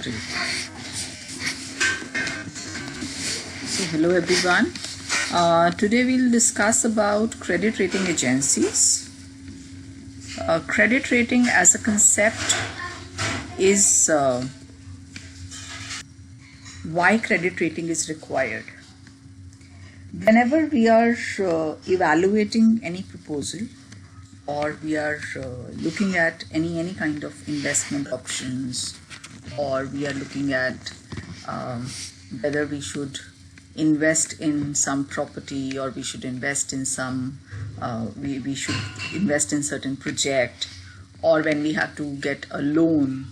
Great. So hello everyone. Today we'll discuss about credit rating agencies. Credit rating as a concept is why credit rating is required. Whenever we are evaluating any proposal, or we are looking at any kind of investment options, or we are looking at whether we should invest in some property, or we should invest in some we should invest in certain project, or when we have to get a loan,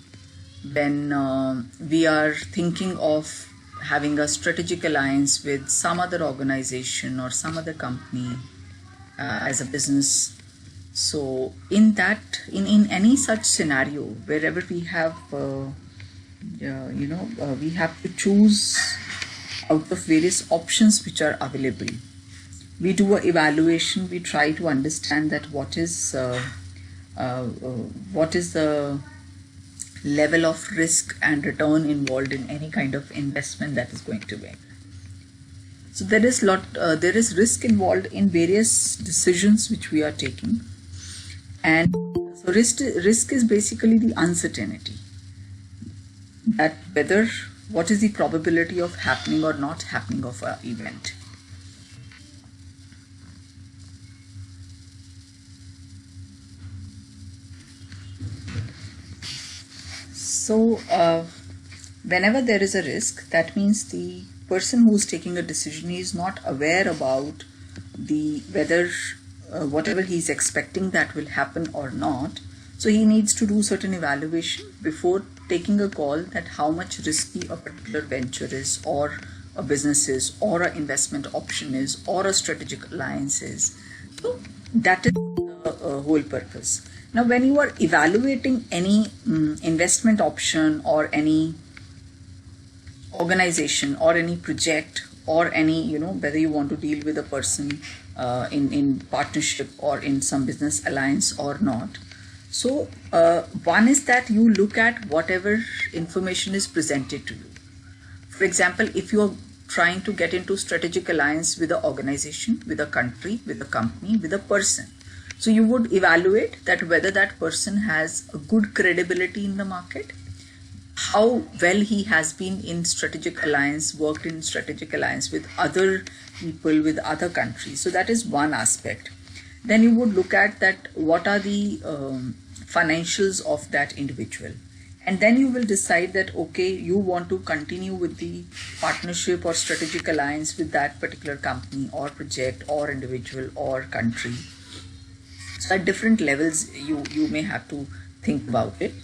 when we are thinking of having a strategic alliance with some other organization or some other company as a business. So in any such scenario, wherever we have we have to choose out of various options which are available. We do an evaluation. We try to understand that what is the level of risk and return involved in any kind of investment that is going to make. So there is risk involved in various decisions which we are taking. And so risk is basically the uncertainty, that what is the probability of happening or not happening of an event. So whenever there is a risk, that means the person who is taking a decision is not aware about whether whatever he is expecting that will happen or not. So he needs to do certain evaluation before taking a call that how much risky a particular venture is, or a business is, or an investment option is, or a strategic alliance is. So that is the whole purpose. Now when you are evaluating any investment option, or any organization, or any project, or any, whether you want to deal with a person in partnership or in some business alliance or not. So one is that you look at whatever information is presented to you. For example, if you are trying to get into strategic alliance with an organization, with a country, with a company, with a person, so you would evaluate that whether that person has a good credibility in the market, how well he has been in strategic alliance, worked in strategic alliance with other people, with other countries. So that is one aspect. Then you would look at that what are the financials of that individual. And then you will decide that, okay, you want to continue with the partnership or strategic alliance with that particular company or project or individual or country. So at different levels, you may have to think about it.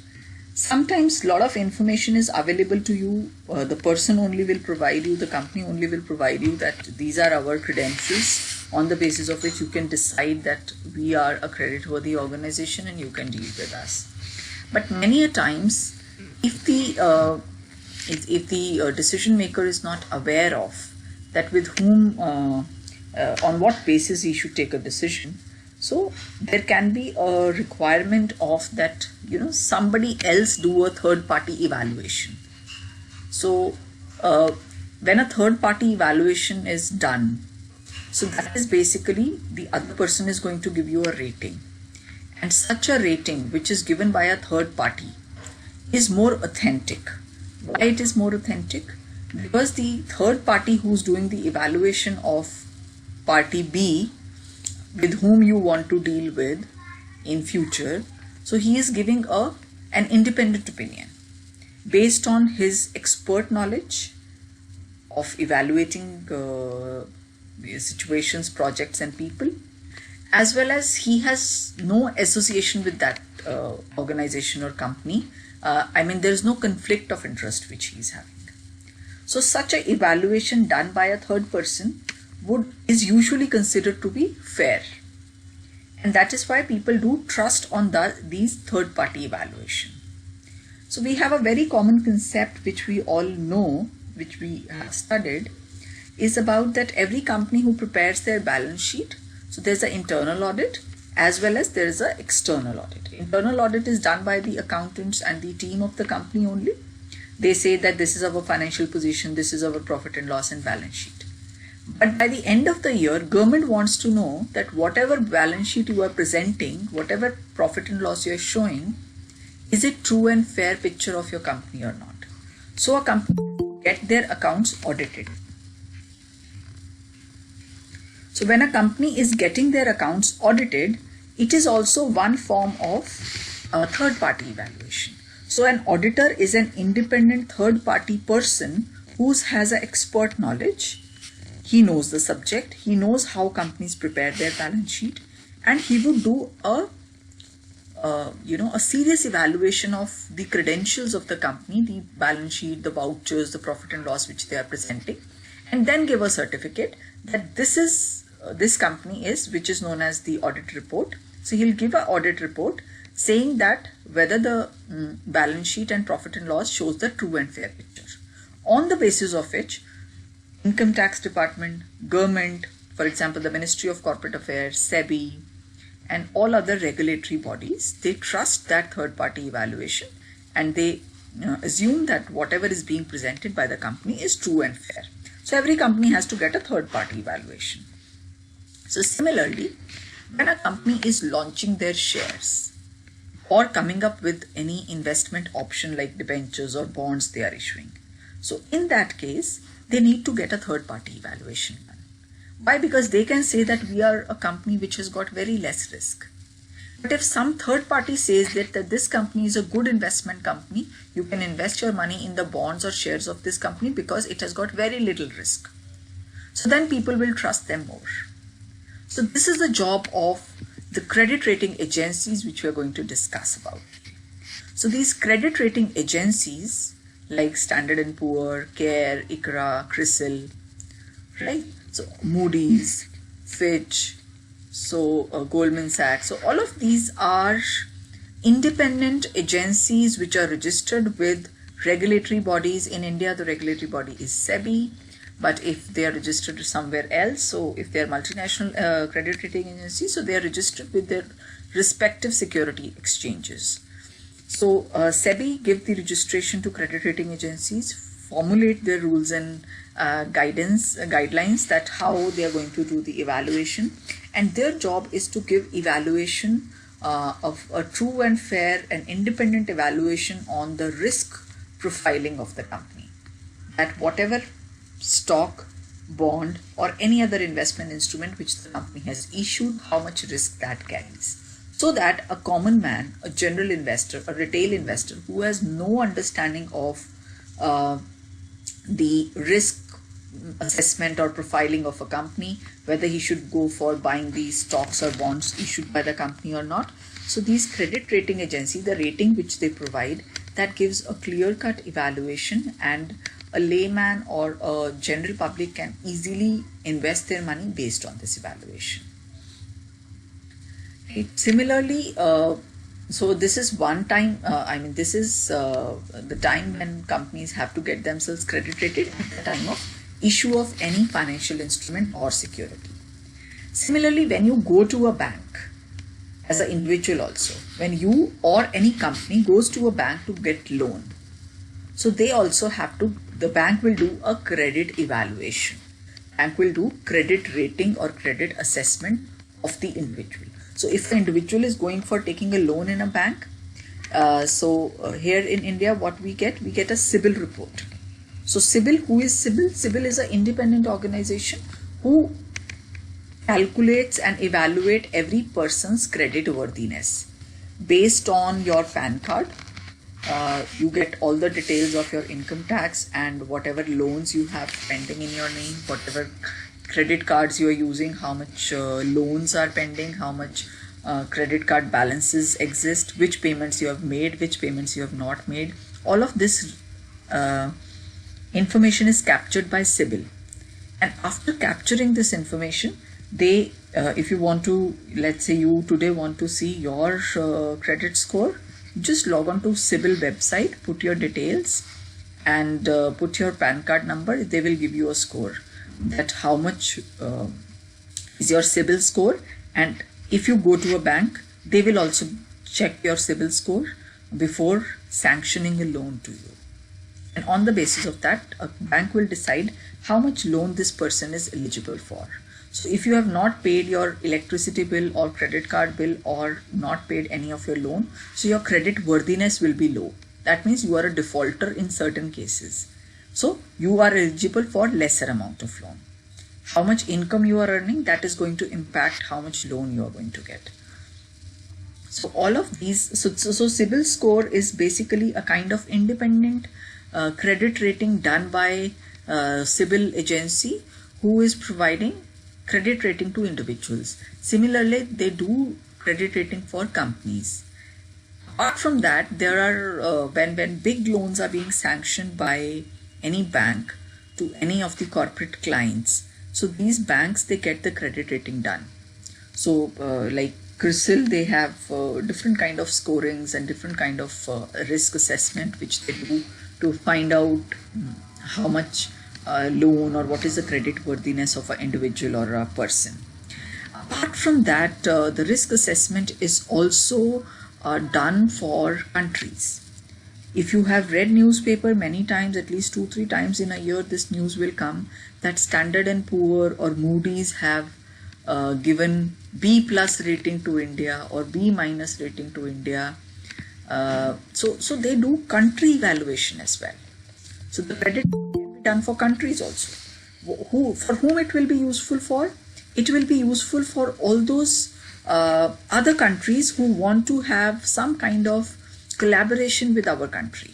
Sometimes a lot of information is available to you. The person only will provide you, the company only will provide you that these are our credentials, on the basis of which you can decide that we are a creditworthy organization and you can deal with us. But many a times, if the decision maker is not aware of that with whom, on what basis he should take a decision, so there can be a requirement of that, somebody else do a third party evaluation. So when a third party evaluation is done, so that is basically the other person is going to give you a rating. And such a rating which is given by a third party is more authentic. Why it is more authentic? Because the third party who's doing the evaluation of party B, with whom you want to deal with in future, so he is giving an independent opinion based on his expert knowledge of evaluating situations, projects and people, as well as he has no association with that organization or company. There is no conflict of interest which he is having. So such an evaluation done by a third person is usually considered to be fair, and that is why people do trust on these third party evaluation. So we have a very common concept which we all know, which we have studied, is about that every company who prepares their balance sheet, so there's an internal audit as well as there is an external audit. Internal audit is done by the accountants and the team of the company only, They say that this is our financial position, this is our profit and loss and balance sheet. But by the end of the year, government wants to know that whatever balance sheet you are presenting, whatever profit and loss you are showing, is it true and fair picture of your company or not? So a company get their accounts audited. So when a company is getting their accounts audited, it is also one form of a third-party evaluation. So an auditor is an independent third-party person who has an expert knowledge. He knows the subject, he knows how companies prepare their balance sheet, and he would do a serious evaluation of the credentials of the company, the balance sheet, the vouchers, the profit and loss which they are presenting, and then give a certificate that this company is, which is known as the audit report. So he'll give an audit report saying that whether the balance sheet and profit and loss shows the true and fair picture. On the basis of which, Income Tax Department, government, for example, the Ministry of Corporate Affairs, SEBI, and all other regulatory bodies, they trust that third-party evaluation and they assume that whatever is being presented by the company is true and fair. So every company has to get a third-party evaluation. So similarly, when a company is launching their shares or coming up with any investment option like debentures or bonds they are issuing, so in that case, they need to get a third-party evaluation done. Why? Because they can say that we are a company which has got very less risk. But if some third party says that this company is a good investment company, you can invest your money in the bonds or shares of this company because it has got very little risk. So then people will trust them more. So this is the job of the credit rating agencies which we are going to discuss about. So these credit rating agencies like Standard & Poor, CARE, ICRA, CRISIL, right? So Moody's, Fitch, Goldman Sachs. So all of these are independent agencies which are registered with regulatory bodies. In India, the regulatory body is SEBI. But if they are registered somewhere else, so if they are multinational credit rating agencies, so they are registered with their respective security exchanges. So SEBI give the registration to credit rating agencies, formulate their rules and guidelines that how they are going to do the evaluation, and their job is to give evaluation of a true and fair and independent evaluation on the risk profiling of the company. That whatever stock, bond or any other investment instrument which the company has issued, how much risk that carries. So that a common man, a general investor, a retail investor who has no understanding of the risk assessment or profiling of a company, whether he should go for buying these stocks or bonds issued by the company or not. So these credit rating agencies, the rating which they provide, that gives a clear-cut evaluation, and a layman or a general public can easily invest their money based on this evaluation. Similarly, so this is one time, this is the time when companies have to get themselves credit rated at the time of issue of any financial instrument or security. Similarly, when you go to a bank as an individual also, when you or any company goes to a bank to get loan, so they also have to, the bank will do a credit evaluation. Bank will do credit rating or credit assessment of the individual. So if the individual is going for taking a loan in a bank, here in India, what we get a CIBIL report. So CIBIL, who is CIBIL? CIBIL is an independent organization who calculates and evaluate every person's credit worthiness based on your PAN card. You get all the details of your income tax and whatever loans you have pending in your name, whatever credit cards you are using, how much loans are pending, how much credit card balances exist, which payments you have made, which payments you have not made. All of this information is captured by CIBIL. And after capturing this information, they, if you want to, let's say you today want to see your credit score, just log on to CIBIL website, put your details and put your PAN card number. They will give you a score, that how much is your CIBIL score. And if you go to a bank, they will also check your CIBIL score before sanctioning a loan to you. And on the basis of that, a bank will decide how much loan this person is eligible for. So if you have not paid your electricity bill or credit card bill or not paid any of your loan, so your credit worthiness will be low. That means you are a defaulter in certain cases. So you are eligible for lesser amount of loan. How much income you are earning, that is going to impact how much loan you are going to get. So all of these, so CIBIL score is basically a kind of independent credit rating done by CIBIL agency who is providing credit rating to individuals. Similarly, they do credit rating for companies. Apart from that, there are when big loans are being sanctioned by any bank to any of the corporate clients, so these banks, they get the credit rating done. So like CRISIL, they have different kind of scorings and different kind of risk assessment which they do to find out how much loan or what is the credit worthiness of an individual or a person. Apart from that, the risk assessment is also done for countries. If you have read newspaper many times, at least 2-3 times in a year, this news will come that Standard & Poor or Moody's have given B+ rating to India or B- rating to India. So they do country evaluation as well. So the credit can be done for countries also. For whom it will be useful for? It will be useful for all those other countries who want to have some kind of collaboration with our country.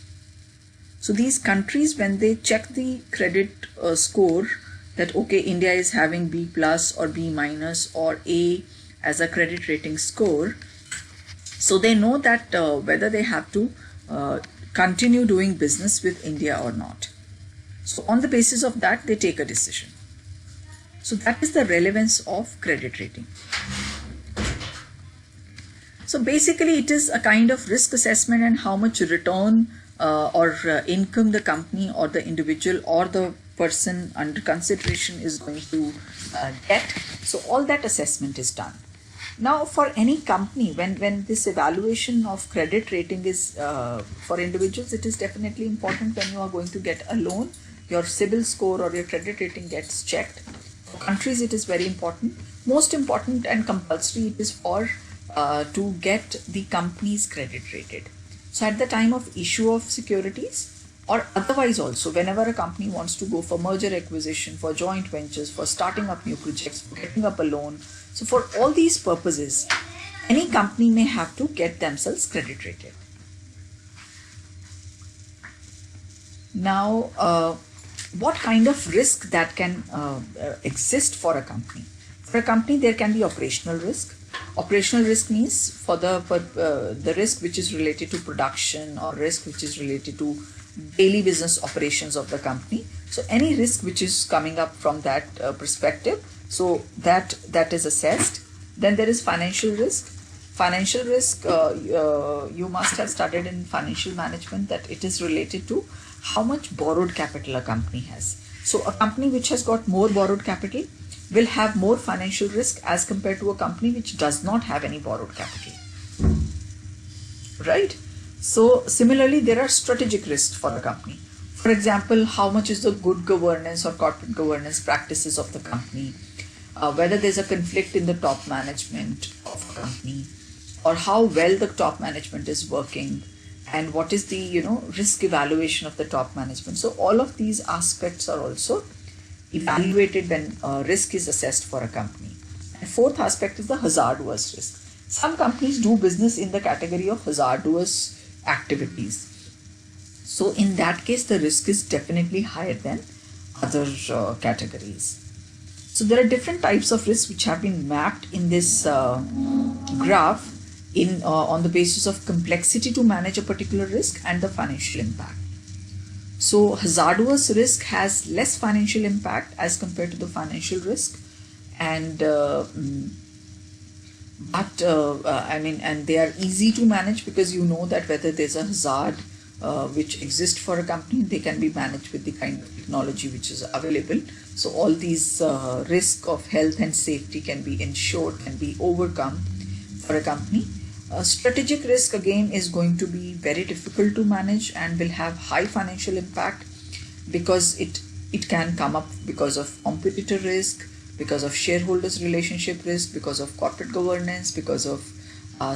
So these countries, when they check the credit score, that okay, India is having B+ or B- or A as a credit rating score, so they know that whether they have to continue doing business with India or not. So on the basis of that, they take a decision. So that is the relevance of credit rating. So basically it is a kind of risk assessment and how much return or income the company or the individual or the person under consideration is going to get. So all that assessment is done. Now for any company, when this evaluation of credit rating is for individuals, it is definitely important when you are going to get a loan, your CIBIL score or your credit rating gets checked. For countries, it is very important. Most important and compulsory it is for to get the company's credit rated. So at the time of issue of securities or otherwise also, whenever a company wants to go for merger acquisition, for joint ventures, for starting up new projects, for getting up a loan, so for all these purposes, any company may have to get themselves credit rated. Now, what kind of risk that can exist for a company? For a company, there can be operational risk. Operational risk means for the risk which is related to production or risk which is related to daily business operations of the company. So any risk which is coming up from that perspective, so that is assessed. Then there is financial risk. Financial risk, you must have studied in financial management that it is related to how much borrowed capital a company has. So a company which has got more borrowed capital will have more financial risk as compared to a company which does not have any borrowed capital. Right? So similarly, there are strategic risks for a company. For example, how much is the good governance or corporate governance practices of the company, whether there's a conflict in the top management of a company, or how well the top management is working, and what is the risk evaluation of the top management. So all of these aspects are also evaluated when risk is assessed for a company. And fourth aspect is the hazardous risk. Some companies do business in the category of hazardous activities. So in that case, the risk is definitely higher than other categories. So there are different types of risks which have been mapped in this graph on the basis of complexity to manage a particular risk and the financial impact. So hazardous risk has less financial impact as compared to the financial risk, and and they are easy to manage because you know that whether there's a hazard which exists for a company, they can be managed with the kind of technology which is available. So all these risk of health and safety can be ensured, can be overcome for a company. Strategic risk again is going to be very difficult to manage and will have high financial impact because it can come up because of competitor risk, because of shareholders relationship risk, because of corporate governance, because of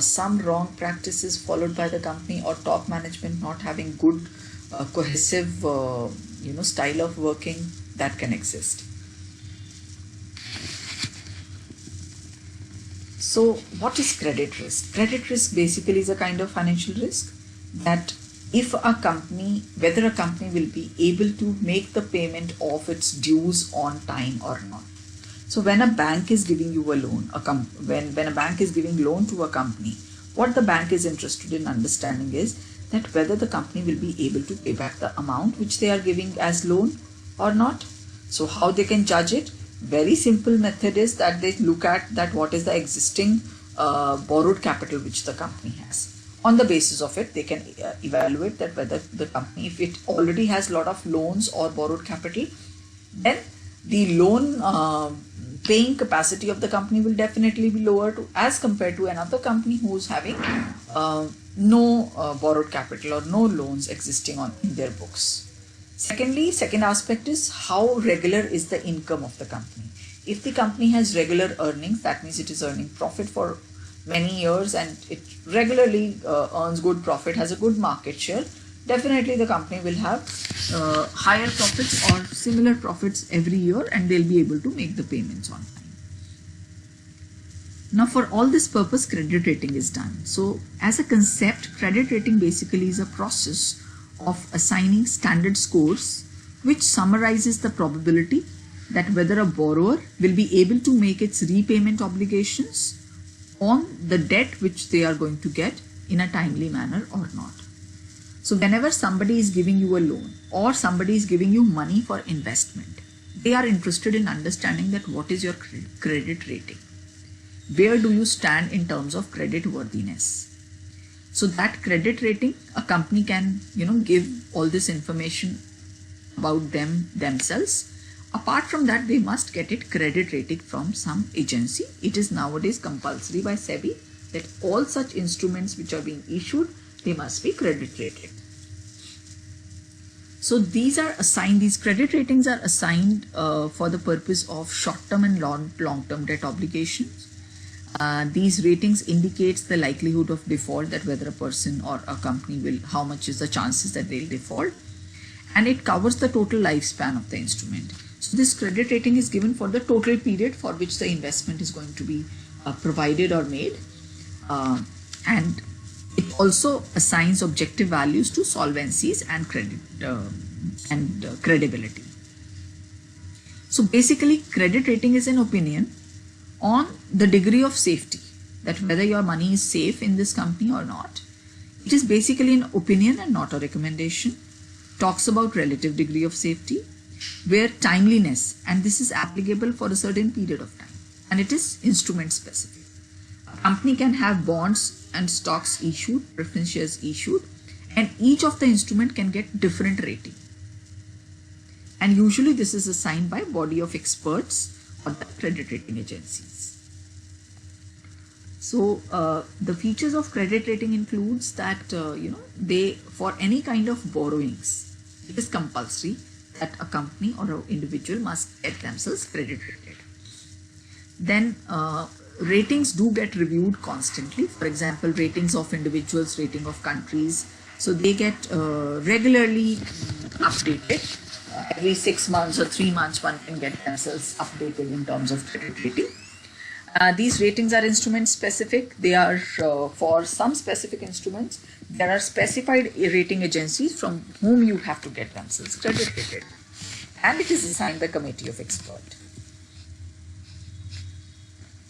some wrong practices followed by the company, or top management not having good cohesive style of working that can exist. So what is credit risk? Credit risk basically is a kind of financial risk that if a company, whether a company will be able to make the payment of its dues on time or not. So when a bank is giving you a loan, when a bank is giving loan to a company, what the bank is interested in understanding is that whether the company will be able to pay back the amount which they are giving as loan or not. So how they can judge it? Very simple method is that they look at that what is the existing borrowed capital which the company has. On the basis of it, they can evaluate that whether the company, if it already has a lot of loans or borrowed capital, then the loan paying capacity of the company will definitely be lower as compared to another company who is having no borrowed capital or no loans existing in their books. Secondly, second aspect is how regular is the income of the company. If the company has regular earnings, that means it is earning profit for many years and it regularly earns good profit, has a good market share, definitely the company will have higher profits or similar profits every year and they'll be able to make the payments on time. Now for all this purpose, credit rating is done. So as a concept, credit rating basically is a process of assigning standard scores which summarizes the probability that whether a borrower will be able to make its repayment obligations on the debt which they are going to get in a timely manner or not. So whenever somebody is giving you a loan or somebody is giving you money for investment, they are interested in understanding that what is your credit rating. Where do you stand in terms of credit worthiness? So that credit rating, a company can, give all this information about themselves. Apart from that, they must get it credit rated from some agency. It is nowadays compulsory by SEBI that all such instruments which are being issued, they must be credit rated. So these credit ratings are assigned for the purpose of short-term and long-term debt obligations. These ratings indicates the likelihood of default, that whether a person or a company will, how much is the chances that they'll default, and it covers the total lifespan of the instrument. So this credit rating is given for the total period for which the investment is going to be provided or made, and it also assigns objective values to solvencies and credit and credibility. So basically, credit rating is an opinion on the degree of safety, that whether your money is safe in this company or not. It is basically an opinion and not a recommendation. Talks about relative degree of safety, where timeliness, and this is applicable for a certain period of time, and it is instrument specific. A company can have bonds and stocks issued, preference shares issued, and each of the instrument can get different rating. And usually this is assigned by body of experts or the credit rating agencies. So the features of credit rating includes that they, for any kind of borrowings, it is compulsory that a company or an individual must get themselves credit rated. Then ratings do get reviewed constantly. For example, ratings of individuals, rating of countries. So they get regularly updated. Every 6 months or 3 months, one can get themselves updated in terms of credit rating. These ratings are instrument specific. They are for some specific instruments. There are specified rating agencies from whom you have to get themselves credit rated. And it is assigned by committee of experts.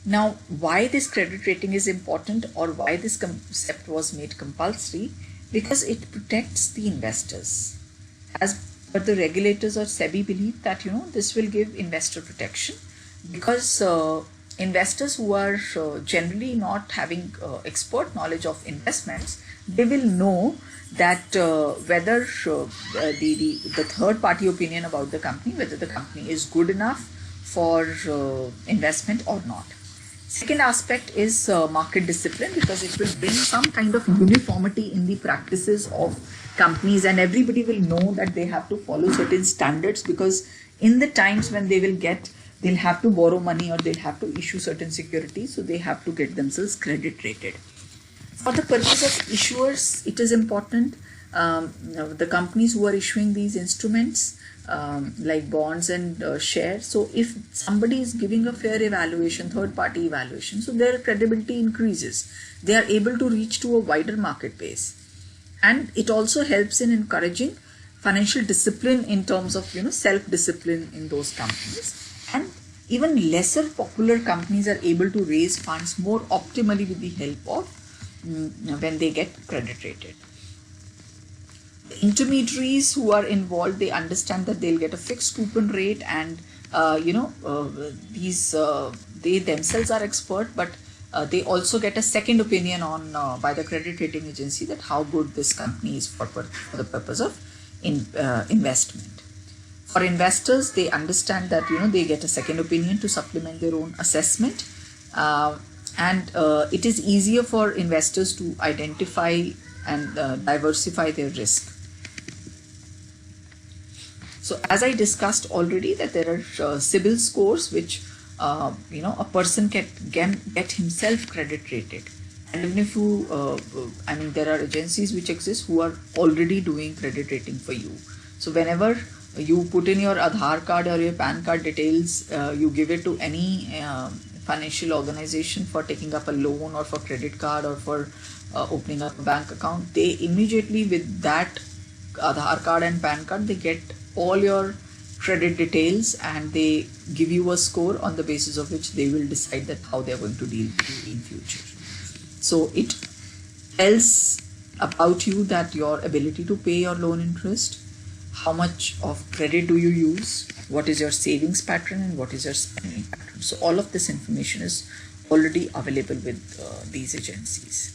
Now, why this credit rating is important, or why this concept was made compulsory? Because it protects the investors. But the regulators or SEBI believe that this will give investor protection, because investors who are generally not having expert knowledge of investments, they will know that whether the third party opinion about the company, whether the company is good enough for investment or not. Second aspect is market discipline, because it will bring some kind of uniformity in the practices of companies, and everybody will know that they have to follow certain standards, because in the times when they'll have to borrow money or they'll have to issue certain securities, so they have to get themselves credit rated. For the purpose of issuers, it is important, the companies who are issuing these instruments, like bonds and shares. So if somebody is giving a fair evaluation, third party evaluation, so their credibility increases. They are able to reach to a wider market base. And it also helps in encouraging financial discipline in terms of, self-discipline in those companies. And even lesser popular companies are able to raise funds more optimally with the help of when they get credit rated. The intermediaries who are involved, they understand that they'll get a fixed coupon rate, and they themselves are expert, but they also get a second opinion on by the credit rating agency that how good this company is for the purpose of investment. For investors, they understand that they get a second opinion to supplement their own assessment, and it is easier for investors to identify and diversify their risk. So as I discussed already, that there are CIBIL scores which a person can get himself credit rated. And even if there are agencies which exist who are already doing credit rating for you. So whenever you put in your Aadhaar card or your PAN card details, you give it to any financial organization for taking up a loan or for credit card or for opening up a bank account, they immediately with that Aadhaar card and PAN card, they get all your credit details and they give you a score on the basis of which they will decide that how they are going to deal with you in future. So it tells about you that your ability to pay your loan interest, how much of credit do you use, what is your savings pattern and what is your spending pattern. So all of this information is already available with these agencies.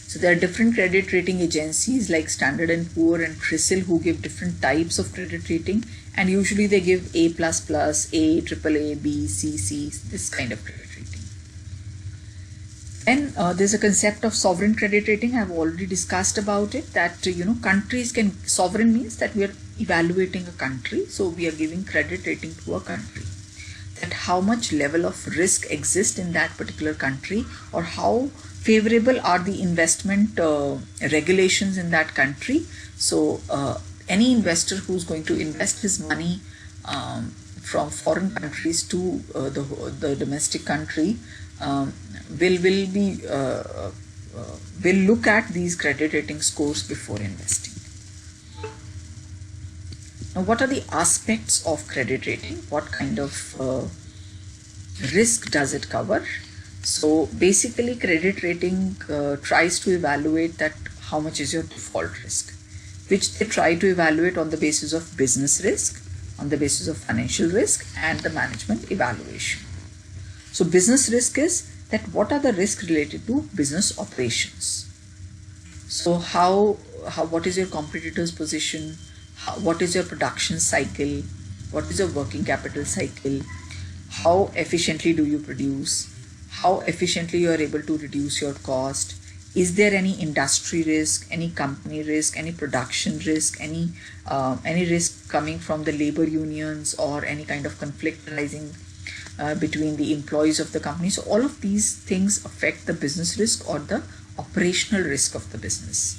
So there are different credit rating agencies like Standard & Poor and CRISIL who give different types of credit rating, and usually they give A++, A, AAA, B, C, this kind of credit rating. Then there's a concept of sovereign credit rating. I've already discussed about it, that countries can, sovereign means that we are evaluating a country, so we are giving credit rating to a country, that how much level of risk exists in that particular country, or how favorable are the investment regulations in that country. So any investor who's going to invest his money from foreign countries to the domestic country will look at these credit rating scores before investing. Now, what are the aspects of credit rating? What kind of risk does it cover? So basically, credit rating tries to evaluate that how much is your default risk, which they try to evaluate on the basis of business risk, on the basis of financial risk, and the management evaluation. So business risk is that what are the risks related to business operations. So what is your competitor's position? What is your production cycle? What is your working capital cycle? How efficiently do you produce? How efficiently you are able to reduce your cost? Is there any industry risk, any company risk, any production risk, any risk coming from the labor unions, or any kind of conflict arising between the employees of the company? So all of these things affect the business risk or the operational risk of the business.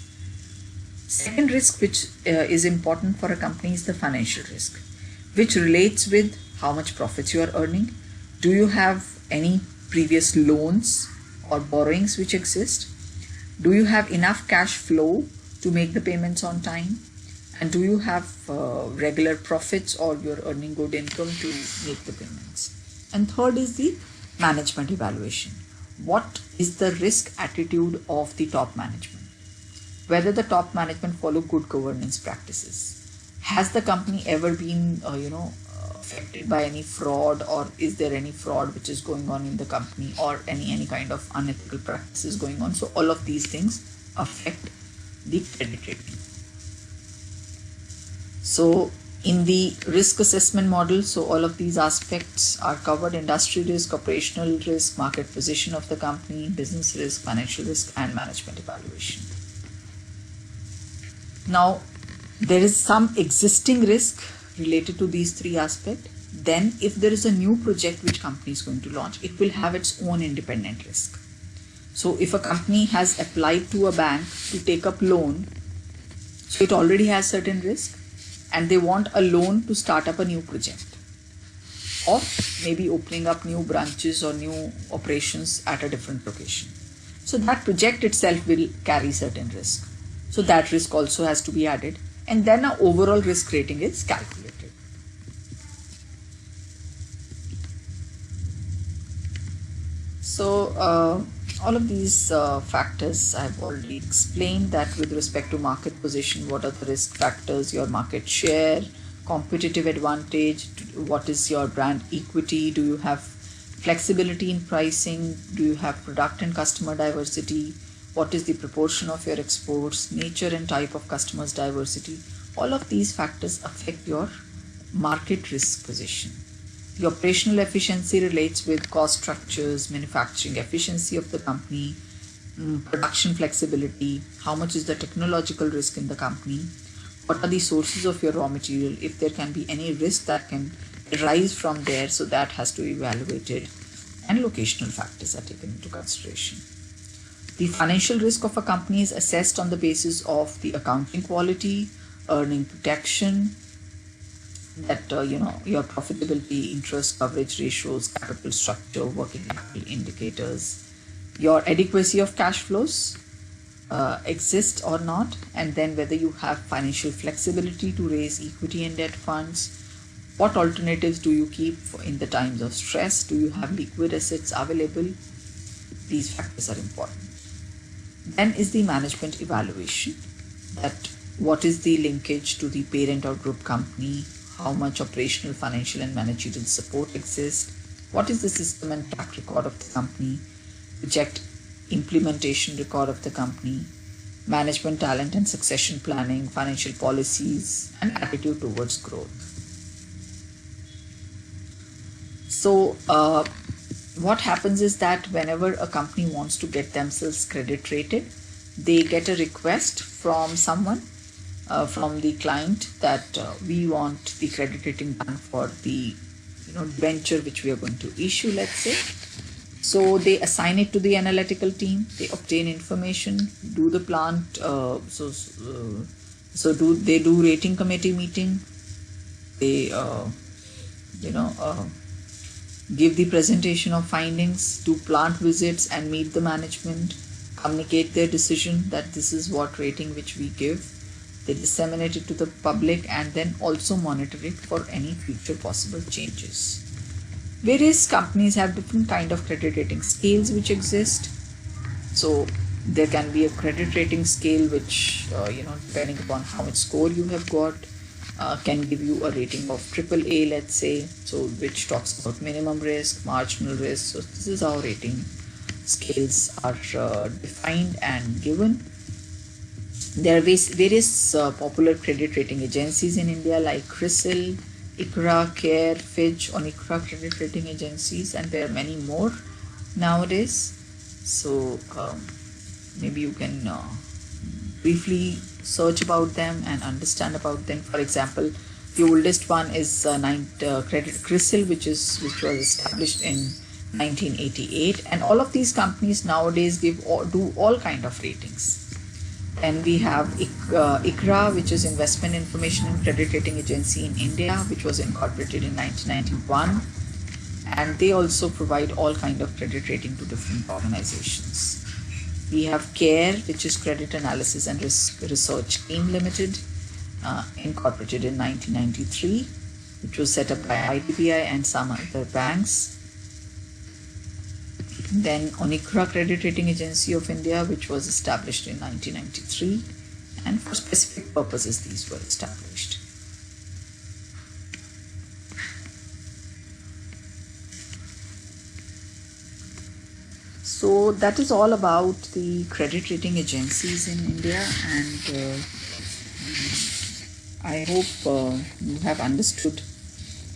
Second risk which is important for a company is the financial risk, which relates with how much profits you are earning. Do you have any previous loans or borrowings which exist? Do you have enough cash flow to make the payments on time? And do you have regular profits, or you're earning good income to make the payments? And third is the management evaluation. What is the risk attitude of the top management? Whether the top management follow good governance practices. Has the company ever been affected by any fraud, or is there any fraud which is going on in the company, or any kind of unethical practices going on? So all of these things affect the credit rating. So In the risk assessment model, so all of these aspects are covered: industry risk, operational risk, market position of the company, business risk, financial risk, and management evaluation. Now, there is some existing risk related to these three aspects. Then if there is a new project which company is going to launch, it will have its own independent risk. So if a company has applied to a bank to take up loan, so it already has certain risk, and they want a loan to start up a new project, or maybe opening up new branches or new operations at a different location. So that project itself will carry certain risk. So that risk also has to be added, and then an overall risk rating is calculated. So all of these factors I've already explained, that with respect to market position, what are the risk factors, your market share, competitive advantage, what is your brand equity, do you have flexibility in pricing, do you have product and customer diversity, what is the proportion of your exports, nature and type of customers diversity. All of these factors affect your market risk position. The operational efficiency relates with cost structures, manufacturing efficiency of the company, production flexibility, how much is the technological risk in the company, what are the sources of your raw material, if there can be any risk that can arise from there, so that has to be evaluated, and locational factors are taken into consideration. The financial risk of a company is assessed on the basis of the accounting quality, earning protection, that your profitability, interest coverage ratios, capital structure, working capital indicators, your adequacy of cash flows exist or not, and then whether you have financial flexibility to raise equity and debt funds, what alternatives do you keep in the times of stress, do you have liquid assets available. These factors are important. Then is the management evaluation, that what is the linkage to the parent or group company, how much operational, financial and managerial support exists, what is the system and track record of the company, project implementation record of the company, management talent and succession planning, financial policies, and attitude towards growth. So what happens is that whenever a company wants to get themselves credit rated, they get a request from someone, from the client, that we want the credit rating done for the venture which we are going to issue, let's say. So they assign it to the analytical team, they obtain information, do the plant, they do rating committee meeting, they give the presentation of findings, do plant visits and meet the management, communicate their decision that this is what rating which we give. They disseminate it to the public and then also monitor it for any future possible changes. Various companies have different kind of credit rating scales which exist. So there can be a credit rating scale which, depending upon how much score you have got, can give you a rating of AAA, let's say, so which talks about minimum risk, marginal risk. So this is how rating scales are defined and given. There are various popular credit rating agencies in India like CRISIL, ICRA, CARE, Fitch, ONICRA credit rating agencies, and there are many more nowadays. So maybe you can briefly search about them and understand about them. For example, the oldest one is Credit CRISIL, which was established in 1988, and all of these companies nowadays do all kind of ratings. And we have ICRA, which is Investment Information and Credit Rating Agency in India, which was incorporated in 1991, and they also provide all kind of credit rating to different organizations. We have CARE, which is Credit Analysis and Research Team Limited, incorporated in 1993, which was set up by IDBI and some other banks. Then ONICRA Credit Rating Agency of India, which was established in 1993, and for specific purposes these were established. So that is all about the credit rating agencies in India, and I hope you have understood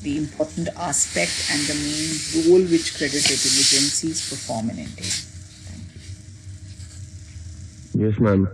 the important aspect and the main role which credit rating agencies perform in India. Yes, ma'am.